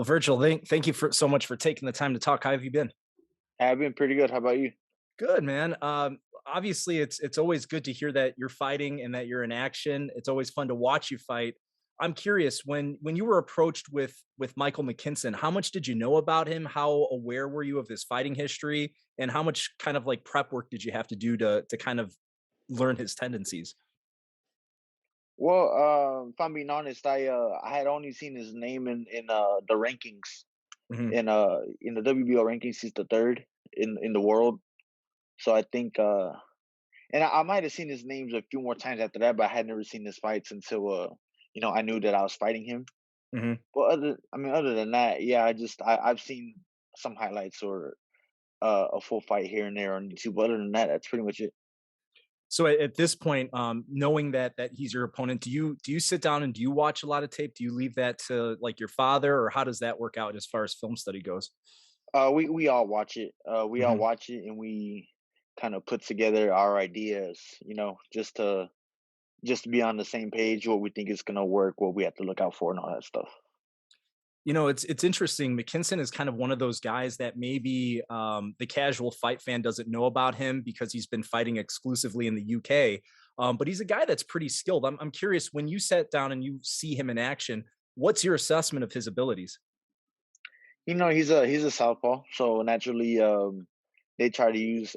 Well, Virgil, thank you for so much for taking the time to talk. How have you been? I've been pretty good. How about you? Good, man. Obviously, it's always good to hear that you're fighting and that you're in action. It's always fun to watch you fight. I'm curious when you were approached with Michael McKinson, how much did you know about him? How aware were you of his fighting history, and how much kind of like prep work did you have to do to kind of learn his tendencies? Well, if I'm being honest, I had only seen his name in the rankings Hmm. in the WBO rankings. He's the third in the world. So I think and I might have seen his names a few more times after that, but I had never seen his fights until I knew that I was fighting him. Hmm. But other than that, yeah, I've seen some highlights or a full fight here and there on YouTube. But other than that, that's pretty much it. So at this point, knowing that he's your opponent, do you sit down and do you watch a lot of tape? Do you leave that to like your father, or how does that work out as far as film study goes? We all watch it. We all Hmm. watch it, and we kind of put together our ideas. Just to be on the same page, what we think is gonna work, what we have to look out for, and all that stuff. It's interesting. McKinson is kind of one of those guys that maybe the casual fight fan doesn't know about him because he's been fighting exclusively in the UK. But he's a guy that's pretty skilled. I'm curious when you sat down and you see him in action, what's your assessment of his abilities? He's a southpaw, so naturally, they try to use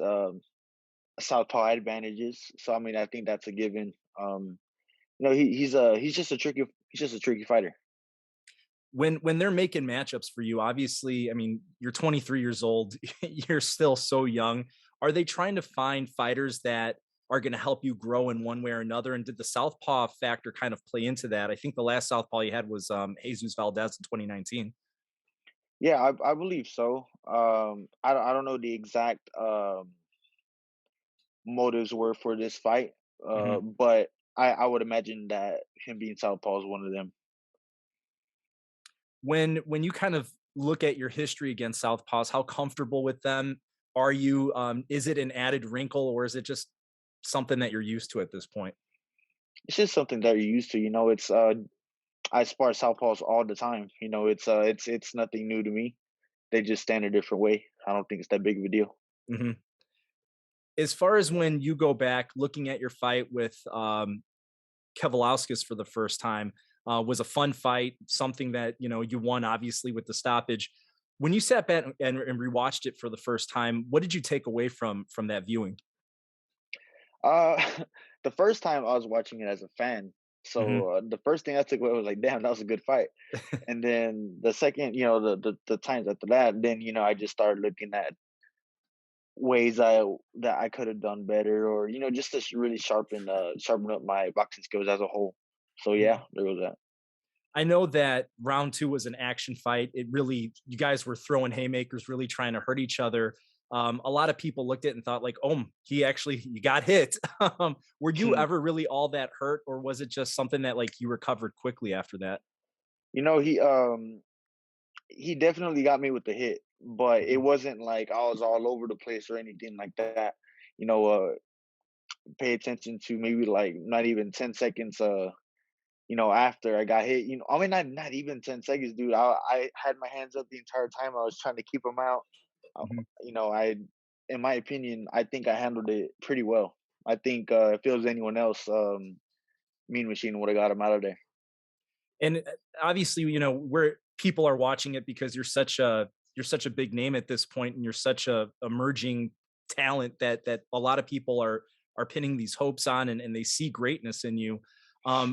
southpaw advantages. So I mean, I think that's a given. He's just a tricky fighter. When they're making matchups for you, obviously, I mean, you're 23 years old, you're still so young. Are they trying to find fighters that are going to help you grow in one way or another? And did the southpaw factor kind of play into that? I think the last southpaw you had was Jesus Valdez in 2019. Yeah, I believe so. I don't know the exact motives were for this fight, Mhm. but I would imagine that him being southpaw is one of them. When you kind of look at your history against southpaws, how comfortable with them are you? Is it an added wrinkle, or is it just something that you're used to at this point? It's just something that you're used to. It's I spar southpaws all the time. It's nothing new to me. They just stand a different way. I don't think it's that big of a deal. Mhm. As far as when you go back looking at your fight with Kevalauskas for the first time, was a fun fight, something that you won obviously with the stoppage. When you sat back and rewatched it for the first time, what did you take away from that viewing? Uh, the first time I was watching it as a fan, Hmm. so the first thing I took away was like, "Damn, that was a good fight." And then the second, the times after that, then I just started looking at ways that I could have done better, or just to really sharpen up my boxing skills as a whole. So yeah, there was that. I know that round two was an action fight. It really, you guys were throwing haymakers, really trying to hurt each other. A lot of people looked at it and thought, like, oh, he got hit. Were you ever really all that hurt, or was it just something that like you recovered quickly after that? you know, he um he definitely got me with the hit, but it Mhm. wasn't like I was all over the place or anything like that. You know, uh, Pay attention to maybe like not even 10 seconds. After I got hit, I mean, not even 10 seconds, dude. I had my hands up the entire time. I was trying to keep them out. Uh, Mhm. I, in my opinion, I think I handled it pretty well. I think if it was anyone else, Mean Machine would have got him out of there. And obviously, where people are watching it because you're such a big name at this point, and you're such a emerging talent that a lot of people are pinning these hopes on, and they see greatness in you.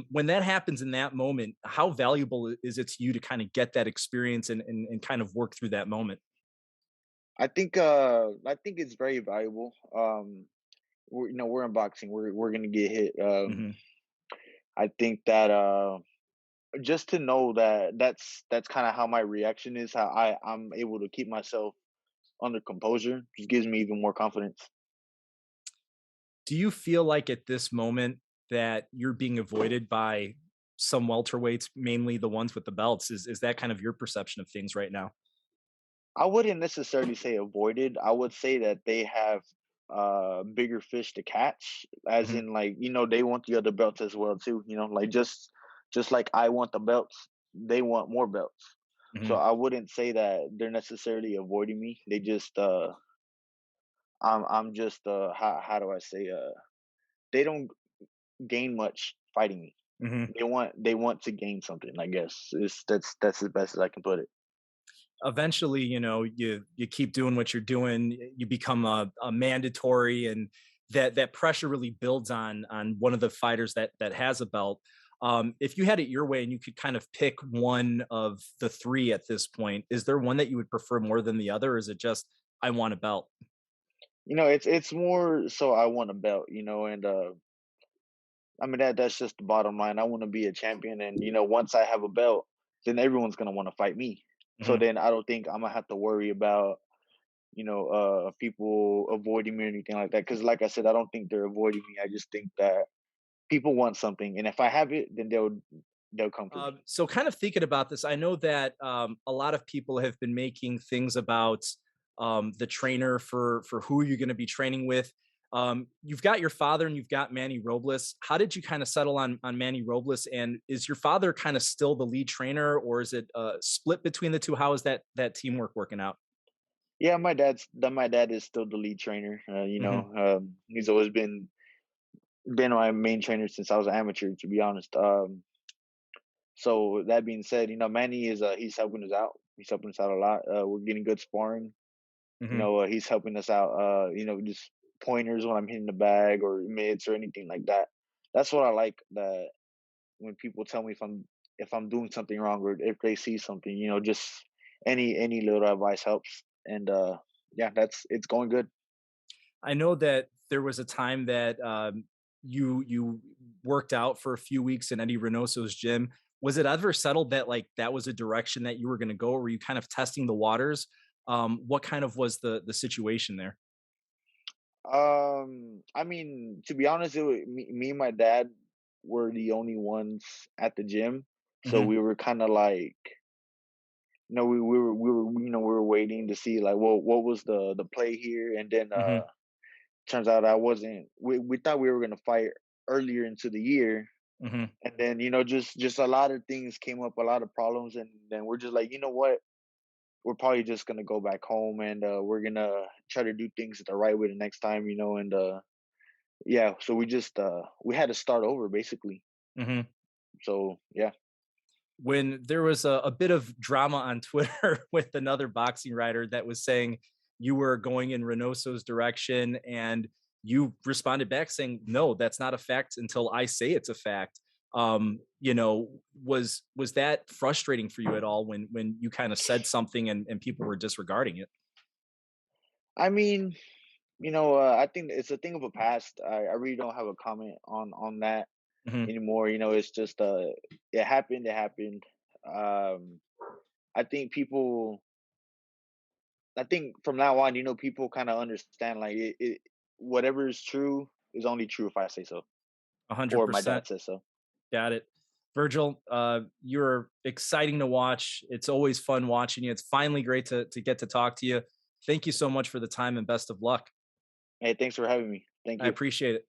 When that happens in that moment, how valuable is it to you to kind of get that experience and kind of work through that moment? I think it's very valuable. We're in boxing. We're gonna get hit. Hmm. I think that just to know that that's kind of how my reaction is, how I'm able to keep myself under composure, just gives me even more confidence. Do you feel like at this moment that you're being avoided by some welterweights, mainly the ones with the belts? Is that kind of your perception of things right now? I wouldn't necessarily say avoided. I would say that they have bigger fish to catch, as Mhm. in like, they want the other belts as well too. Like just like I want the belts, they want more belts. So Mhm. I wouldn't say that they're necessarily avoiding me. They just I'm just how do I say they don't gain much fighting me. Mhm. They want to gain something, I guess. That's the best as I can put it. Eventually, you keep doing what you're doing, you become a mandatory, and that pressure really builds on one of the fighters that has a belt. If you had it your way and you could kind of pick one of the three at this point, is there one that you would prefer more than the other? Or is it just I want a belt? It's more so I want a belt, and I mean that's just the bottom line. I want to be a champion, and once I have a belt, then everyone's gonna want to fight me. So Mhm. then I don't think I'm gonna have to worry about people avoiding me or anything like that. Because like I said, I don't think they're avoiding me. I just think that people want something, and if I have it, then they'll come for me. So kind of thinking about this, I know that a lot of people have been making things about the trainer for who you're going to be training with. You've got your father and you've got Manny Robles. How did you kind of settle on Manny Robles? And is your father kind of still the lead trainer, or is it split between the two? How is that teamwork working out? Yeah, my dad is still the lead trainer. Hmm. He's always been my main trainer since I was an amateur, to be honest. So that being said, Manny is he's helping us out. He's helping us out a lot. We're getting good sparring. Hmm. He's helping us out. Just pointers when I'm hitting the bag or mids or anything like that. That's what I like. That when people tell me if I'm doing something wrong or if they see something, just any little advice helps. And yeah, it's going good. I know that there was a time that you worked out for a few weeks in Eddie Reynoso's gym. Was it ever settled that like that was a direction that you were going to go? Or were you kind of testing the waters? What kind of was the situation there? I mean, to be honest, me and my dad were the only ones at the gym, so Hmm. we were kind of like, we were waiting to see like what was the play here, and then Hmm. turns out I wasn't. We thought we were gonna fight earlier into the year, Hmm. and then just a lot of things came up, a lot of problems, and then we're just like, you know what, we're probably just gonna go back home, and we're gonna try to do things the right way the next time, and yeah, so we had to start over basically. Hmm. So yeah. When there was a bit of drama on Twitter with another boxing writer that was saying you were going in Reynoso's direction, and you responded back saying, "No, that's not a fact until I say it's a fact." Was that frustrating for you at all when you kind of said something and people were disregarding it? I mean, I think it's a thing of a past. I really don't have a comment on that Hmm. anymore. It's just it happened. Um I think from now on, people kind of understand like whatever is true is only true if I say so, A hundred or my percent. dad says so. Got it. Virgil, you're exciting to watch. It's always fun watching you. It's finally great to get to talk to you. Thank you so much for the time and best of luck. Hey, thanks for having me. Thank I you. appreciate it.